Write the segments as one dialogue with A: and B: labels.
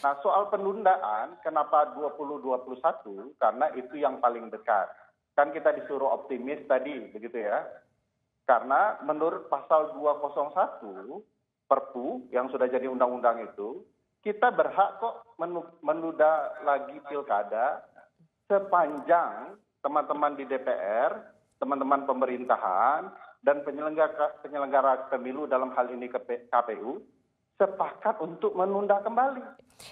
A: Nah, soal penundaan, kenapa 2021? Karena itu yang paling dekat. Kan kita disuruh optimis tadi, begitu ya. Karena menurut pasal 201 Perpu yang sudah jadi undang-undang itu, kita berhak kok menunda lagi pilkada sepanjang teman-teman di DPR, teman-teman pemerintahan, dan penyelenggara pemilu dalam hal ini KPU, sepakat untuk menunda kembali.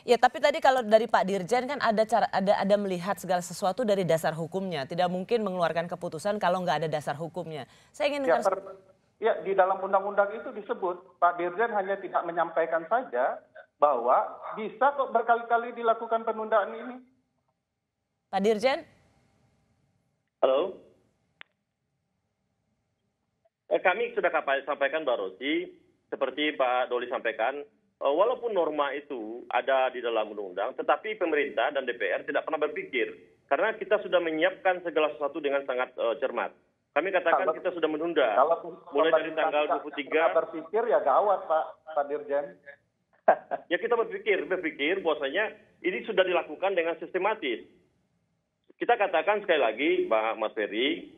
B: Ya, tapi tadi kalau dari Pak Dirjen kan ada melihat segala sesuatu dari dasar hukumnya. Tidak mungkin mengeluarkan keputusan kalau nggak ada dasar hukumnya. Saya ingin dengar.
A: Ya, di dalam undang-undang itu disebut Pak Dirjen hanya tidak menyampaikan saja bahwa bisa kok berkali-kali dilakukan penundaan ini.
B: Pak Dirjen?
C: Halo. Kami sudah sampaikan Mbak Rosi, seperti Pak Doli sampaikan, walaupun norma itu ada di dalam undang-undang, tetapi pemerintah dan DPR tidak pernah berpikir. Karena kita sudah menyiapkan segala sesuatu dengan sangat cermat. Kami katakan kita sudah menunda, mulai dari tanggal 23.
A: Kita berpikir ya gawat Pak Dirjen.
C: Ya kita berpikir bahwasanya ini sudah dilakukan dengan sistematis. Kita katakan sekali lagi, Mas Ferry,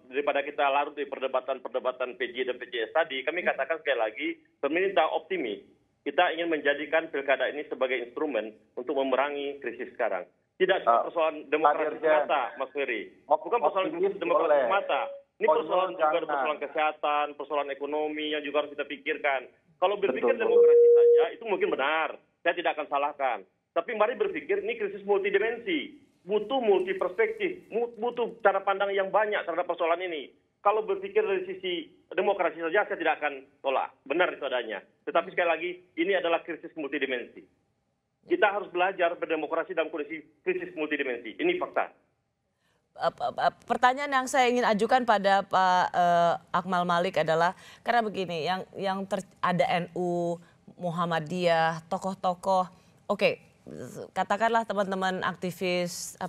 C: daripada kita larut di perdebatan PJ dan PJS tadi, kami katakan sekali lagi, pemerintah optimis. Kita ingin menjadikan pilkada ini sebagai instrumen untuk memerangi krisis sekarang. Tidak cuma persoalan demokrasi semata, Mas Ferry. Bukan persoalan demokrasi semata. Ini persoalan juga persoalan kesehatan, persoalan ekonomi yang juga harus kita pikirkan. Kalau berpikir demokrasi saja, itu mungkin benar. Saya tidak akan salahkan. Tapi mari berpikir ini krisis multidimensi. Butuh multi perspektif, butuh cara pandang yang banyak terhadap persoalan ini. Kalau berpikir dari sisi demokrasi saja, saya tidak akan tolak. Benar itu adanya. Tetapi sekali lagi, ini adalah krisis multidimensi. Kita harus belajar berdemokrasi dalam kondisi krisis multidimensi. Ini fakta.
B: Pertanyaan yang saya ingin ajukan pada Pak Akmal Malik adalah, karena begini, yang ada NU, Muhammadiyah, tokoh-tokoh, oke, katakanlah teman-teman aktivis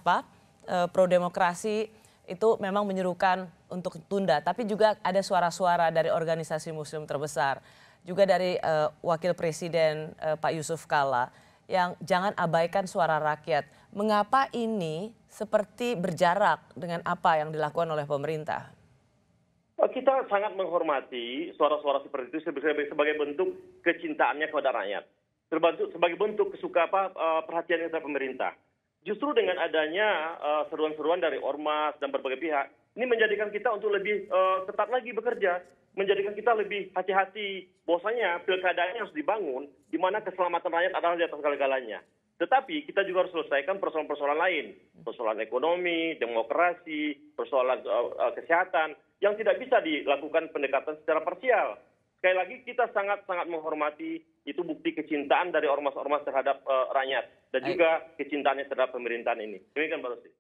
B: pro demokrasi itu memang menyerukan untuk tunda, tapi juga ada suara-suara dari organisasi muslim terbesar, juga dari wakil presiden Pak Yusuf Kalla, yang jangan abaikan suara rakyat. Mengapa ini seperti berjarak dengan apa yang dilakukan oleh pemerintah?
C: Kita sangat menghormati suara-suara seperti itu sebagai bentuk kecintaannya kepada rakyat. Sebagai bentuk perhatian terhadap pemerintah. Justru dengan adanya seruan-seruan dari ormas dan berbagai pihak, ini menjadikan kita untuk lebih ketat lagi bekerja, menjadikan kita lebih hati-hati. Bahwasanya pilkadanya harus dibangun, di mana keselamatan rakyat adalah di atas segala-galanya. Tetapi kita juga harus selesaikan persoalan-persoalan lain, persoalan ekonomi, demokrasi, persoalan kesehatan, yang tidak bisa dilakukan pendekatan secara parsial. Sekali lagi kita sangat-sangat menghormati itu bukti kecintaan dari ormas-ormas terhadap rakyat dan juga kecintaannya terhadap pemerintahan ini. Demikian Pak Rosi.